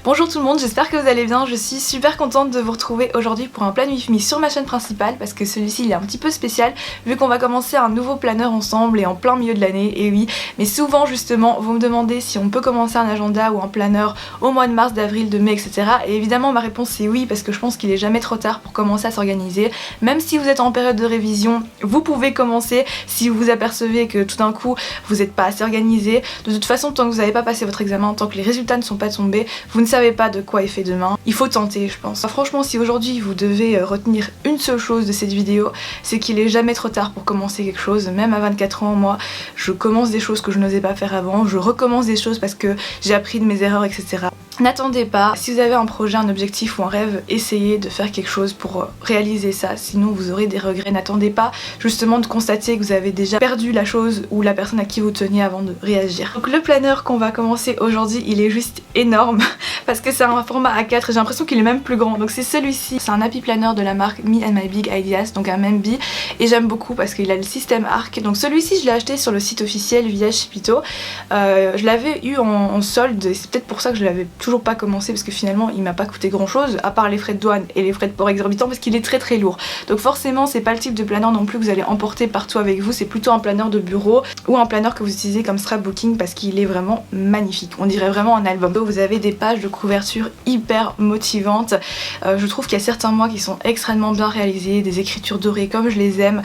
Bonjour tout le monde, j'espère que vous allez bien. Je suis super contente de vous retrouver aujourd'hui pour un Plan with Me sur ma chaîne principale parce que celui-ci il est un petit peu spécial vu qu'on va commencer un nouveau planeur ensemble et en plein milieu de l'année. Et oui, mais souvent justement vous me demandez si on peut commencer un agenda ou un planeur au mois de mars, d'avril, de mai, etc. Et évidemment ma réponse c'est oui, parce que je pense qu'il est jamais trop tard pour commencer à s'organiser. Même si vous êtes en période de révision, vous pouvez commencer si vous vous apercevez que tout d'un coup vous n'êtes pas assez organisé. De toute façon, tant que vous n'avez pas passé votre examen, tant que les résultats ne sont pas tombés, vous ne savez pas de quoi est fait demain. Il faut tenter, je pense. Franchement, si aujourd'hui vous devez retenir une seule chose de cette vidéo, c'est qu'il est jamais trop tard pour commencer quelque chose. Même à 24 ans, moi, je commence des choses que je n'osais pas faire avant, je recommence des choses parce que j'ai appris de mes erreurs, etc. N'attendez pas, si vous avez un projet, un objectif ou un rêve, essayez de faire quelque chose pour réaliser ça, sinon vous aurez des regrets. N'attendez pas justement de constater que vous avez déjà perdu la chose ou la personne à qui vous teniez avant de réagir. Donc le planeur qu'on va commencer aujourd'hui, il est juste énorme parce que c'est un format A4 et j'ai l'impression qu'il est même plus grand. Donc c'est celui-ci, c'est un happy planner de la marque Me and My Big Ideas, donc un MB, et j'aime beaucoup parce qu'il a le système ARC. Donc celui-ci je l'ai acheté sur le site officiel via Shipito. Je l'avais eu en solde et c'est peut-être pour ça que je l'avais toujours pas commencé parce que finalement il m'a pas coûté grand chose à part les frais de douane et les frais de port exorbitants parce qu'il est très lourd. Donc forcément c'est pas le type de planeur non plus que vous allez emporter partout avec vous, c'est plutôt un planeur de bureau ou un planeur que vous utilisez comme scrapbooking parce qu'il est vraiment magnifique. On dirait vraiment un album. Vous avez des pages de couverture hyper motivantes. Je trouve qu'il y a certains mois qui sont extrêmement bien réalisés, des écritures dorées comme je les aime.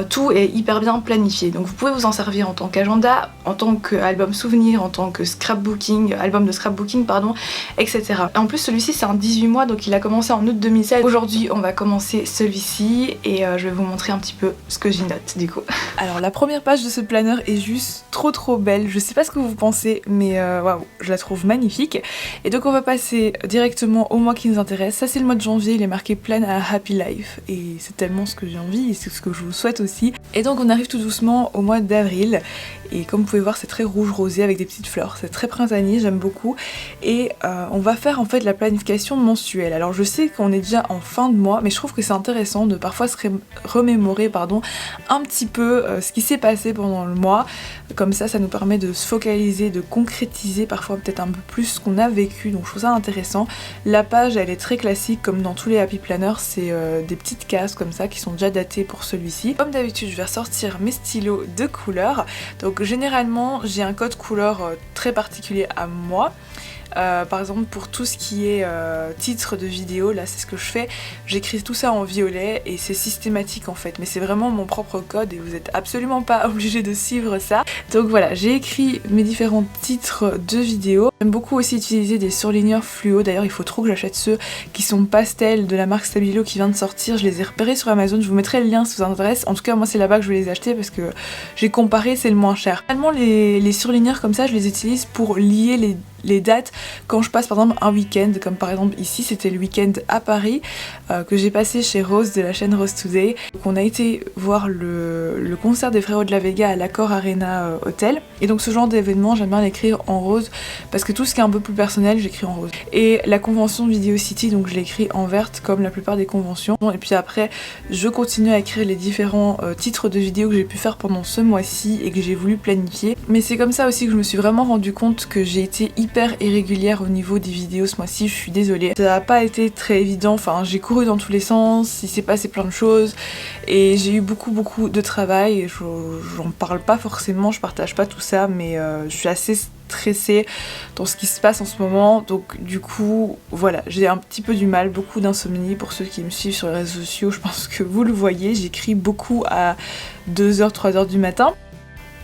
Tout est hyper bien planifié. Donc vous pouvez vous en servir en tant qu'agenda, en tant qu'album souvenir, en tant que scrapbooking, album de scrapbooking pardon, etc. En plus celui-ci c'est un 18 mois donc il a commencé en août 2016. Aujourd'hui on va commencer celui-ci et je vais vous montrer un petit peu ce que j'y note du coup. Alors la première page de ce planeur est juste trop belle, je sais pas ce que vous pensez mais waouh, je la trouve magnifique. Et donc on va passer directement au mois qui nous intéresse. Ça c'est le mois de janvier, il est marqué Plan a Happy Life et c'est tellement ce que j'ai envie et c'est ce que je vous souhaite aussi. Et donc on arrive tout doucement au mois d'avril et comme vous pouvez voir c'est très rouge rosé avec des petites fleurs, c'est très printanier, j'aime beaucoup. Et on va faire en fait la planification mensuelle. Alors je sais qu'on est déjà en fin de mois mais je trouve que c'est intéressant de parfois se remémorer un petit peu ce qui s'est passé pendant le mois. Comme ça nous permet de se focaliser, de concrétiser parfois peut-être un peu plus ce qu'on a vécu, donc je trouve ça intéressant. La page elle est très classique comme dans tous les happy planners, c'est des petites cases comme ça qui sont déjà datées pour celui-ci. Comme d'habitude je vais ressortir mes stylos de couleur, donc généralement j'ai un code couleur très particulier à moi. Par exemple pour tout ce qui est titre de vidéo, là c'est ce que je fais, j'écris tout ça en violet et c'est systématique en fait, mais c'est vraiment mon propre code et vous n'êtes absolument pas obligé de suivre ça. Donc voilà, j'ai écrit mes différents titres de vidéo. J'aime beaucoup aussi utiliser des surligneurs fluo, d'ailleurs il faut trop que j'achète ceux qui sont pastels de la marque Stabilo qui vient de sortir, je les ai repérés sur Amazon, je vous mettrai le lien si ça vous intéresse. En tout cas moi c'est là-bas que je vais les acheter parce que j'ai comparé, c'est le moins cher. Finalement les surligneurs comme ça je les utilise pour lier les dates quand je passe par exemple un week-end, comme par exemple ici c'était le week-end à Paris que j'ai passé chez Rose de la chaîne Rose Today. Donc on a été voir le concert des Frérots de la Vega à l'Accor Arena Hotel et donc ce genre d'événement j'aime bien l'écrire en rose parce que tout ce qui est un peu plus personnel j'écris en rose. Et la convention Video City donc je l'écris en verte comme la plupart des conventions et puis après je continue à écrire les différents titres de vidéos que j'ai pu faire pendant ce mois-ci et que j'ai voulu planifier. Mais c'est comme ça aussi que je me suis vraiment rendu compte que j'ai été hyper irrégulière au niveau des vidéos ce mois-ci, je suis désolée. Ça n'a pas été très évident, enfin j'ai couru dans tous les sens, il s'est passé plein de choses et j'ai eu beaucoup de travail et j'en parle pas forcément, je partage pas tout ça mais je suis assez stressée dans ce qui se passe en ce moment, donc du coup voilà, j'ai un petit peu du mal, beaucoup d'insomnie pour ceux qui me suivent sur les réseaux sociaux, je pense que vous le voyez, j'écris beaucoup à 2h, 3h du matin.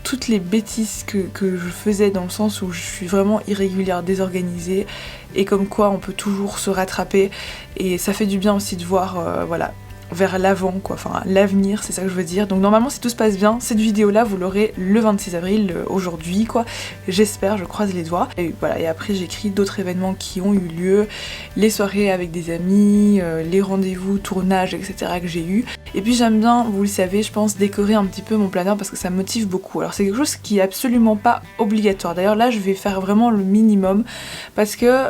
Toutes les bêtises que je faisais dans le sens où je suis vraiment irrégulière, désorganisée et comme quoi on peut toujours se rattraper et ça fait du bien aussi de voir voilà vers l'avant quoi, enfin l'avenir c'est ça que je veux dire. Donc normalement si tout se passe bien, cette vidéo là vous l'aurez le 26 avril, aujourd'hui quoi, j'espère, je croise les doigts. Et voilà, et après j'écris d'autres événements qui ont eu lieu, les soirées avec des amis, les rendez-vous, tournages etc que j'ai eu. Et puis j'aime bien, vous le savez je pense, décorer un petit peu mon planeur parce que ça me motive beaucoup. Alors c'est quelque chose qui est absolument pas obligatoire, d'ailleurs là je vais faire vraiment le minimum parce que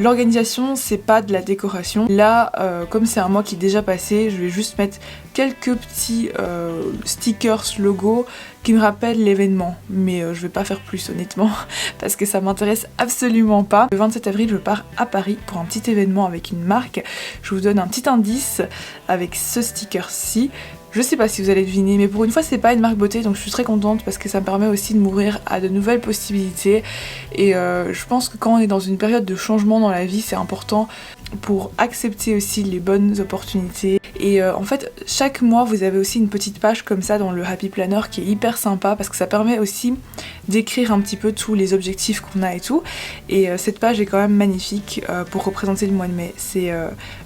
l'organisation c'est pas de la décoration. Là comme c'est un mois qui est déjà passé, beauté, je vais juste mettre quelques petits stickers logo qui me rappellent l'événement, mais je vais pas faire plus honnêtement parce que ça m'intéresse absolument pas. Le 27 avril je pars à Paris pour un petit événement avec une marque. Je vous donne un petit indice avec ce sticker-ci. Je sais pas si vous allez deviner, mais pour une fois c'est pas une marque beauté, donc je suis très contente parce que ça me permet aussi de m'ouvrir à de nouvelles possibilités. Et je pense que quand on est dans une période de changement dans la vie, c'est important pour accepter aussi les bonnes opportunités. Et en fait chaque mois vous avez aussi une petite page comme ça dans le Happy Planner qui est hyper sympa parce que ça permet aussi d'écrire un petit peu tous les objectifs qu'on a et tout. Et cette page est quand même magnifique pour représenter le mois de mai. C'est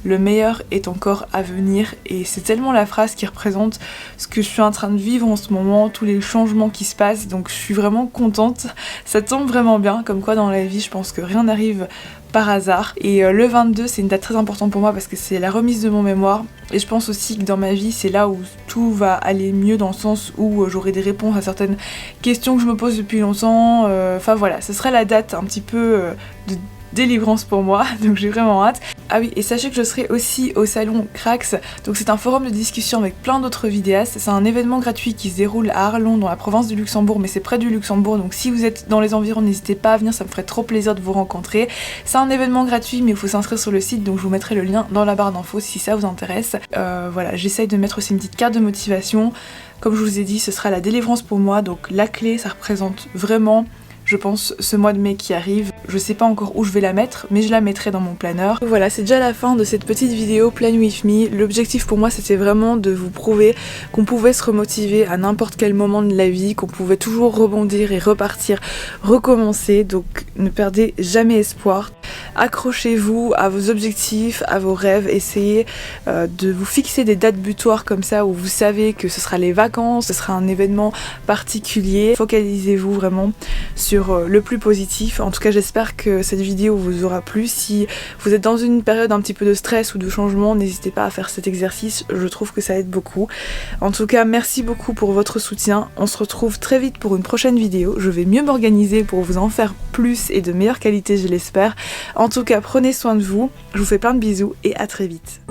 le meilleur est encore à venir, et c'est tellement la phrase qui représente ce que je suis en train de vivre en ce moment, tous les changements qui se passent, donc je suis vraiment contente. Ça tombe vraiment bien, comme quoi dans la vie je pense que rien n'arrive par hasard. Et le 22 c'est une date très importante pour moi parce que c'est la remise de mon mémoire, et je pense aussi que dans ma vie c'est là où tout va aller mieux, dans le sens où j'aurai des réponses à certaines questions que je me pose depuis longtemps. Enfin voilà, ce sera la date un petit peu de délivrance pour moi, donc j'ai vraiment hâte. Ah oui, et sachez que je serai aussi au salon Crax, donc c'est un forum de discussion avec plein d'autres vidéastes. C'est un événement gratuit qui se déroule à Arlon dans la province du Luxembourg, mais c'est près du Luxembourg, donc si vous êtes dans les environs n'hésitez pas à venir, ça me ferait trop plaisir de vous rencontrer. C'est un événement gratuit mais il faut s'inscrire sur le site, donc je vous mettrai le lien dans la barre d'infos si ça vous intéresse. Voilà, j'essaye de mettre aussi une petite carte de motivation. Comme je vous ai dit, ce sera la délivrance pour moi, donc la clé ça représente vraiment, je pense, ce mois de mai qui arrive. Je sais pas encore où je vais la mettre, mais je la mettrai dans mon planner. Voilà, c'est déjà la fin de cette petite vidéo Plan With Me. L'objectif pour moi c'était vraiment de vous prouver qu'on pouvait se remotiver à n'importe quel moment de la vie, qu'on pouvait toujours rebondir et repartir, recommencer, donc ne perdez jamais espoir. Accrochez-vous à vos objectifs, à vos rêves, essayez de vous fixer des dates butoirs comme ça où vous savez que ce sera les vacances, ce sera un événement particulier. Focalisez-vous vraiment sur le plus positif. En tout cas j'espère que cette vidéo vous aura plu. Si vous êtes dans une période un petit peu de stress ou de changement, n'hésitez pas à faire cet exercice, je trouve que ça aide beaucoup. En tout cas merci beaucoup pour votre soutien, on se retrouve très vite pour une prochaine vidéo. Je vais mieux m'organiser pour vous en faire plus et de meilleure qualité, je l'espère. En tout cas prenez soin de vous, je vous fais plein de bisous et à très vite.